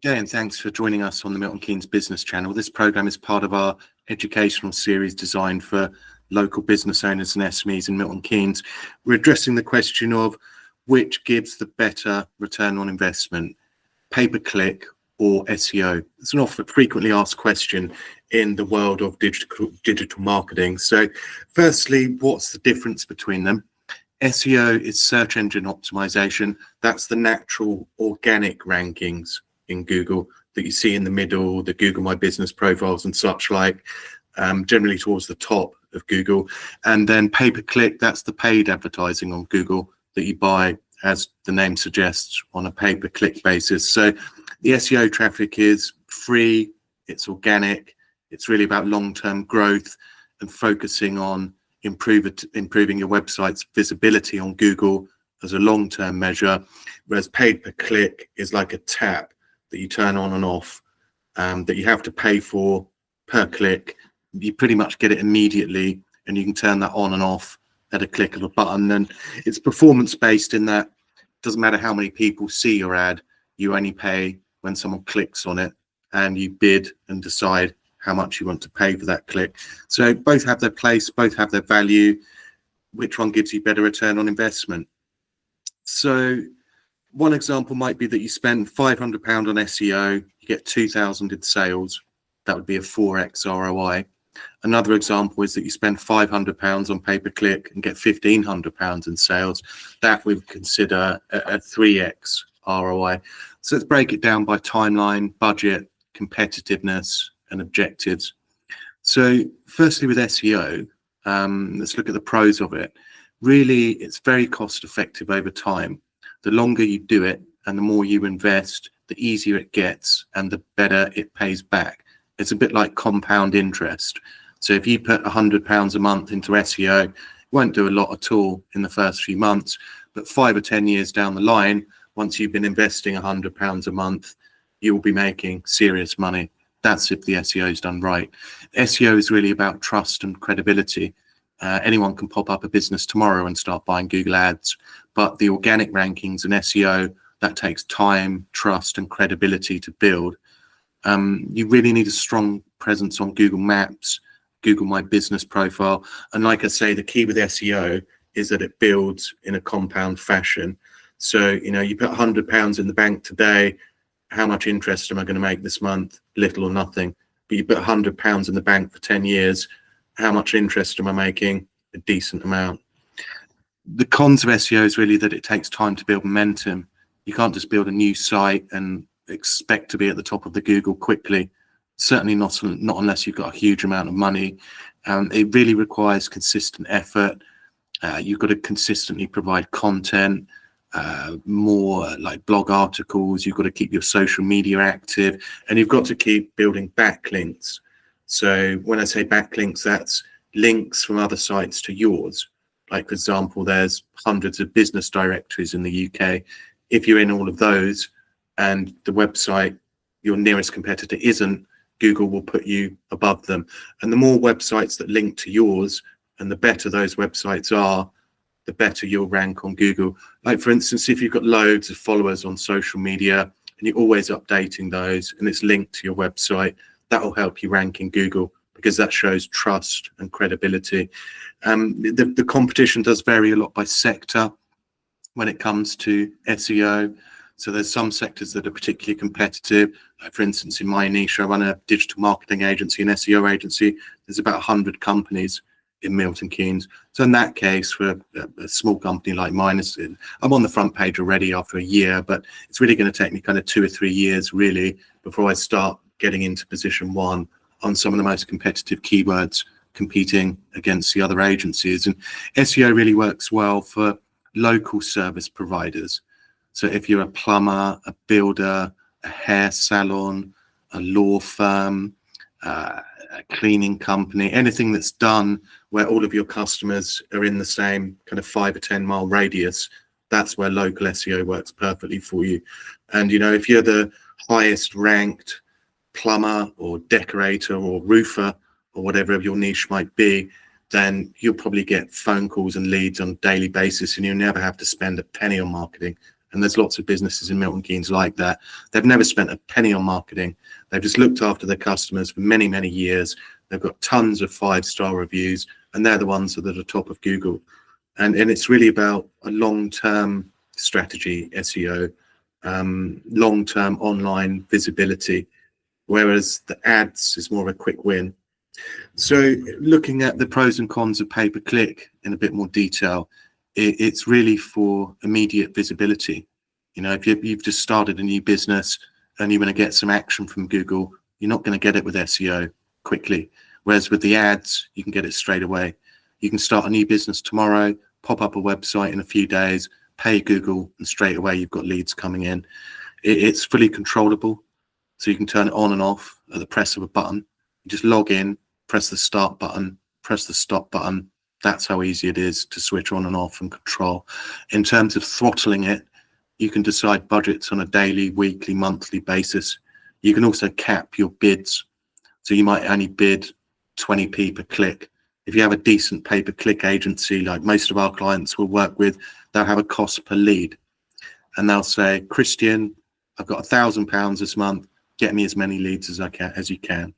day, and thanks for joining us on the Milton Keynes Business Channel. This program is part of our educational series designed for local business owners and SMEs in Milton Keynes. We're addressing the question of which gives the better return on investment, pay-per-click or SEO. It's an often frequently asked question in the world of digital marketing. So firstly, what's the difference between them? SEO is search engine optimization. That's the natural organic rankings in Google that you see in the middle, the Google My Business profiles and such like, generally towards the top of Google. And then pay-per-click, that's the paid advertising on Google that you buy, as the name suggests, on a pay-per-click basis. So the SEO traffic is free, it's organic, it's really about long-term growth and focusing on improving your website's visibility on Google as a long-term measure, whereas paid-per-click is like a tap that you turn on and off, that you have to pay for per click. You pretty much get it immediately, and you can turn that on and off at a click of a button. And it's performance-based in that it doesn't matter how many people see your ad, you only pay when someone clicks on it, and you bid and decide how much you want to pay for that click. So both have their place, both have their value. Which one gives you better return on investment? So one example might be that you spend £500 on SEO, you get 2,000 in sales. That would be a 4x ROI. Another example is that you spend £500 on pay-per-click and get £1,500 in sales. That we would consider a 3x ROI. So let's break it down by timeline, budget, competitiveness, and objectives. So firstly, with SEO, let's look at the pros of it. Really, it's very cost effective over time. The longer you do it and the more you invest, the easier it gets and the better it pays back. It's a bit like compound interest. So if you put £100 a month into SEO, it won't do a lot at all in the first few months, but 5 or 10 years down the line, once you've been investing £100 a month, you will be making serious money. That's if the SEO is done right. SEO is really about trust and credibility. Anyone can pop up a business tomorrow and start buying Google ads, but the organic rankings and SEO, that takes time, trust, and credibility to build. You really need a strong presence on Google Maps, Google My Business profile. And like I say, the key with SEO is that it builds in a compound fashion. So, you put £100 in the bank today, how much interest am I going to make this month? Little or nothing. But you put £100 in the bank for 10 years, how much interest am I making? A decent amount. The cons of SEO is really that it takes time to build momentum. You can't just build a new site and expect to be at the top of the Google quickly. Certainly not unless you've got a huge amount of money. It really requires consistent effort. You've got to consistently provide content, more like blog articles. You've got to keep your social media active, and you've got to keep building backlinks. So when I say backlinks, that's links from other sites to yours. Like, for example, there's hundreds of business directories in the UK. If you're in all of those and the website your nearest competitor isn't, Google will put you above them. And the more websites that link to yours and the better those websites are, the better you'll rank on Google. Like, for instance, if you've got loads of followers on social media and you're always updating those and it's linked to your website, that will help you rank in Google because that shows trust and credibility. The competition does vary a lot by sector when it comes to SEO. So there's some sectors that are particularly competitive. Like, for instance, in my niche, I run a digital marketing agency, an SEO agency. There's about 100 companies in Milton Keynes. So in that case, for a small company like mine, I'm on the front page already after a year, but it's really going to take me kind of 2 or 3 years really before I start getting into position 1 on some of the most competitive keywords, competing against the other agencies. And SEO really works well for local service providers. So if you're a plumber, a builder, a hair salon, a law firm, a cleaning company, anything that's done where all of your customers are in the same kind of 5 or 10 mile radius, that's where local SEO works perfectly for you. And if you're the highest ranked plumber or decorator or roofer or whatever your niche might be, then you'll probably get phone calls and leads on a daily basis, and you'll never have to spend a penny on marketing And there's lots of businesses in Milton Keynes like that. They've never spent a penny on marketing. They've just looked after their customers for many, many years. They've got tons of 5-star reviews, and they're the ones that are at the top of Google. And it's really about a long-term strategy, SEO, long-term online visibility, whereas the ads is more of a quick win. So looking at the pros and cons of pay-per-click in a bit more detail, it's really for immediate visibility. If you've just started a new business and you want to get some action from Google, you're not going to get it with SEO quickly. Whereas with the ads, you can get it straight away. You can start a new business tomorrow, pop up a website in a few days, pay Google, and straight away you've got leads coming in. It's fully controllable, so you can turn it on and off at the press of a button. You just log in, press the start button, press the stop button. That's how easy it is to switch on and off and control. In terms of throttling it, you can decide budgets on a daily, weekly, monthly basis. You can also cap your bids. So you might only bid 20p per click. If you have a decent pay-per-click agency, like most of our clients will work with, they'll have a cost per lead. And they'll say, Christian, I've got £1,000 this month. Get me as many leads as you can.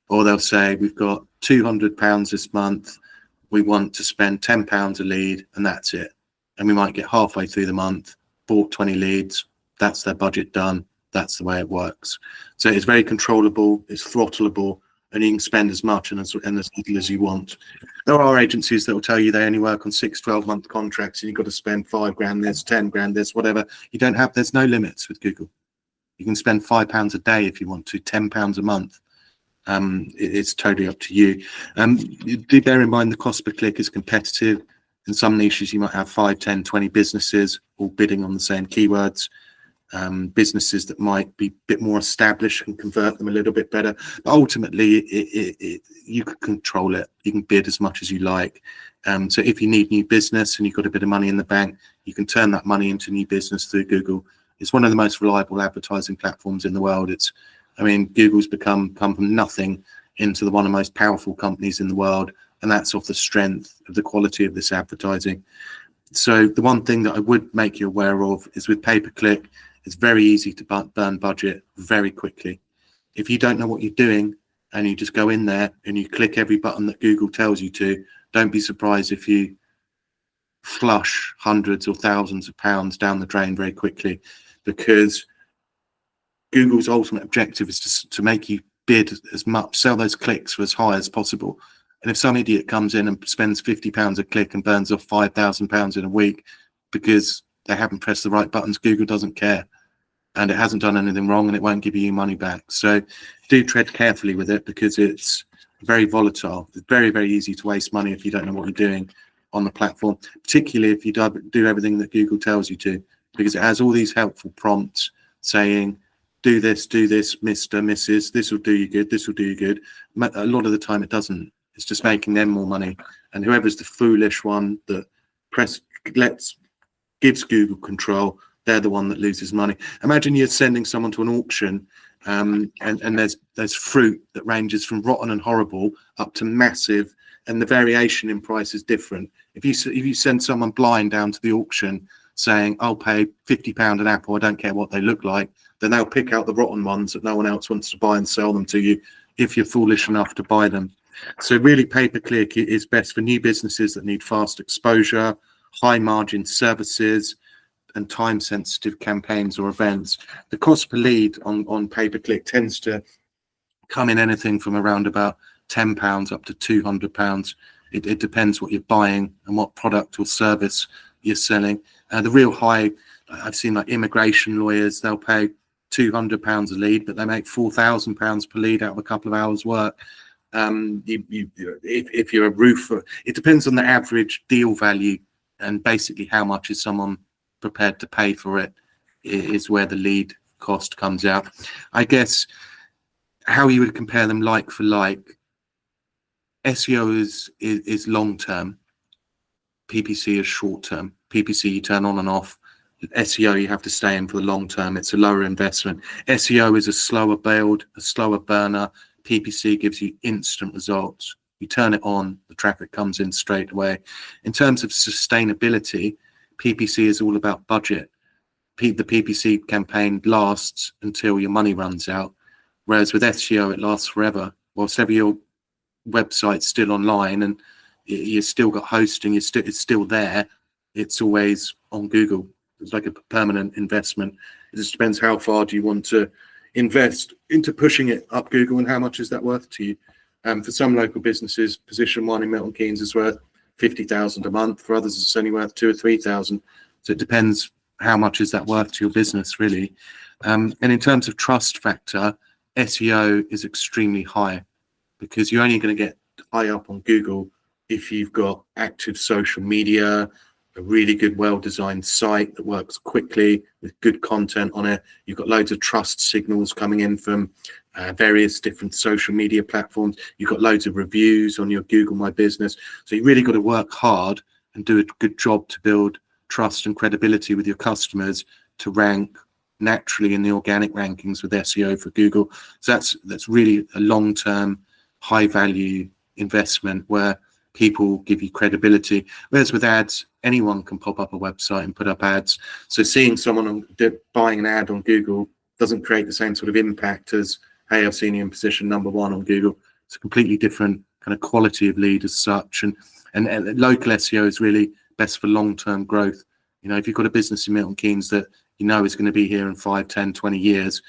Or they'll say, we've got £200 this month. We want to spend £10 a lead, and that's it. And we might get halfway through the month, bought 20 leads. That's their budget done. That's the way it works. So it's very controllable, it's throttleable, and you can spend as much and as little as you want. There are agencies that will tell you they only work on 6-12-month contracts, and you've got to spend £5,000 this, £10,000 this, whatever. There's no limits with Google. You can spend £5 a day if you want to, £10 a month. It's totally up to you. Do bear in mind the cost per click is competitive. In some niches, you might have 5, 10, 20 businesses all bidding on the same keywords. Businesses that might be a bit more established can convert them a little bit better. But ultimately, you can control it. You can bid as much as you like. So if you need new business and you've got a bit of money in the bank, you can turn that money into new business through Google. It's one of the most reliable advertising platforms in the world. Google's come from nothing into one of the most powerful companies in the world, and that's off the strength of the quality of this advertising. So the one thing that I would make you aware of is with pay-per-click, it's very easy to burn budget very quickly. If you don't know what you're doing and you just go in there and you click every button that Google tells you to, don't be surprised if you flush hundreds or thousands of pounds down the drain very quickly, because Google's ultimate objective is to make you bid as much, sell those clicks for as high as possible. And if some idiot comes in and spends £50 a click and burns off £5,000 in a week because they haven't pressed the right buttons, Google doesn't care, and it hasn't done anything wrong, and it won't give you your money back. So do tread carefully with it, because it's very volatile. It's very, very easy to waste money if you don't know what you're doing on the platform, particularly if you do everything that Google tells you to, because it has all these helpful prompts saying, do this, Mr., Mrs., this will do you good, this will do you good. A lot of the time it doesn't. It's just making them more money. And whoever's the foolish one that gives Google control, they're the one that loses money. Imagine you're sending someone to an auction, and there's fruit that ranges from rotten and horrible up to massive, and the variation in price is different. If you send someone blind down to the auction saying, I'll pay £50 an apple, I don't care what they look like, then they'll pick out the rotten ones that no one else wants to buy and sell them to you if you're foolish enough to buy them. So really, pay-per-click is best for new businesses that need fast exposure, high margin services, and time sensitive campaigns or events. The cost per lead on pay-per-click tends to come in anything from around about £10 up to £200. It depends what you're buying and what product or service you're selling. The real high, I've seen like immigration lawyers, they'll pay £200 a lead, but they make £4,000 per lead out of a couple of hours work. If you're a roofer, it depends on the average deal value, and basically how much is someone prepared to pay for it is where the lead cost comes out. I guess how you would compare them like for like, SEO is long term, PPC is short term. PPC you turn on and off. SEO you have to stay in for the long term. It's a lower investment. SEO is a slower build, a slower burner. PPC gives you instant results. You turn it on, the traffic comes in straight away. In terms of sustainability, PPC is all about budget. the PPC campaign lasts until your money runs out, whereas with SEO it lasts forever. Whilst ever your website's still online and you've still got hosting, it's still there. It's always on Google. It's like a permanent investment. It just depends how far do you want to invest into pushing it up Google and how much is that worth to you. For some local businesses, position 1 in Milton Keynes is worth 50,000 a month. For others, it's only worth 2,000 or 3,000. So it depends how much is that worth to your business, really. And in terms of trust factor, SEO is extremely high because you're only going to get high up on Google if you've got active social media, a really good, well-designed site that works quickly with good content on it. You've got loads of trust signals coming in from various different social media platforms. You've got loads of reviews on your Google My Business. So you really got to work hard and do a good job to build trust and credibility with your customers to rank naturally in the organic rankings with SEO for Google. So that's really a long-term, high-value investment where people give you credibility. Whereas with ads, anyone can pop up a website and put up ads. So seeing someone buying an ad on Google doesn't create the same sort of impact as, hey, I've seen you in position number 1 on Google. It's a completely different kind of quality of lead as such. And local SEO is really best for long-term growth. You know, if you've got a business in Milton Keynes that you know is going to be here in 5, 10, 20 years,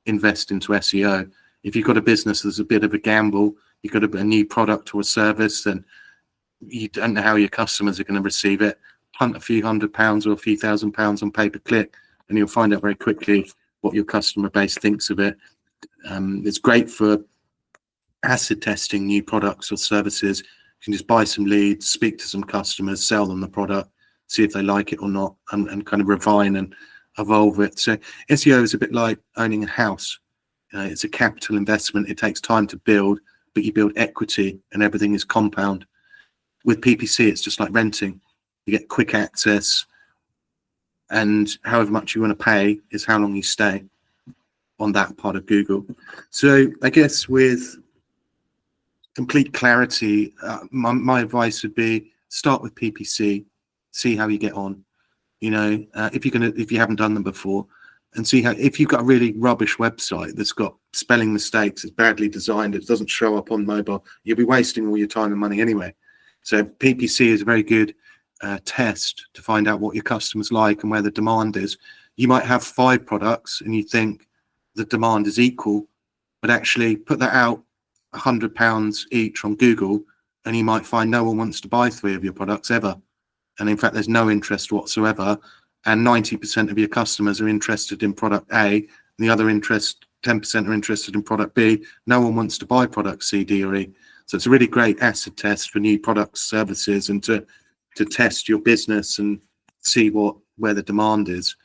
invest into SEO. If you've got a business that's a bit of a gamble, you've got a new product or a service, and you don't know how your customers are going to receive it, punt a few £100 or a few £1,000 on pay-per-click, and you'll find out very quickly what your customer base thinks of it. It's great for acid testing new products or services. You can just buy some leads, speak to some customers, sell them the product, see if they like it or not, and kind of refine and evolve it. So SEO is a bit like owning a house. It's a capital investment. It takes time to build, but you build equity and everything is compound. With PPC, it's just like renting. You get quick access, and however much you want to pay is how long you stay on that part of Google. So I guess with complete clarity, my advice would be start with PPC, see how you get on. You know, if you haven't done them before, and see how, if you've got a really rubbish website that's got spelling mistakes, it's badly designed, it doesn't show up on mobile, you'll be wasting all your time and money anyway. So PPC is a very good test to find out what your customers like and where the demand is. You might have 5 products and you think the demand is equal, but actually put that out £100 each on Google and you might find no one wants to buy 3 of your products ever. And in fact, there's no interest whatsoever. And 90% of your customers are interested in product A, and the other 10% are interested in product B. No one wants to buy product C, D, or E. So it's a really great acid test for new products, services, and to test your business and see where the demand is,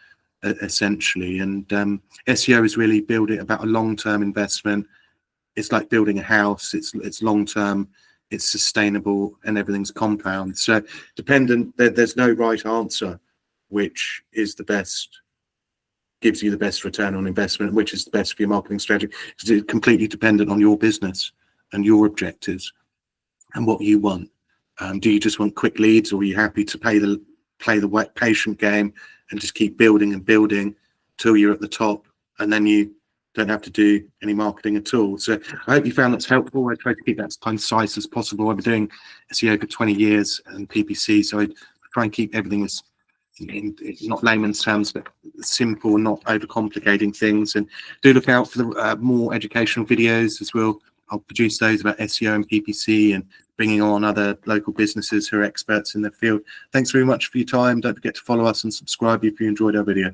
essentially. And SEO is really building about a long-term investment. It's like building a house. It's long-term, it's sustainable, and everything's compound. So there's no right answer, which is the best, gives you the best return on investment, which is the best for your marketing strategy. It's completely dependent on your business and your objectives and what you want. Do you just want quick leads, or are you happy to play the patient game and just keep building and building till you're at the top, and then you don't have to do any marketing at all? So I hope you found that's helpful. I try to keep that as concise as possible. I've been doing SEO for 20 years and PPC, so I try and keep everything as, in not layman's terms, but simple, not overcomplicating things. And do look out for the more educational videos as well. I'll produce those about SEO and PPC and bringing on other local businesses who are experts in their field. Thanks very much for your time. Don't forget to follow us and subscribe if you enjoyed our video.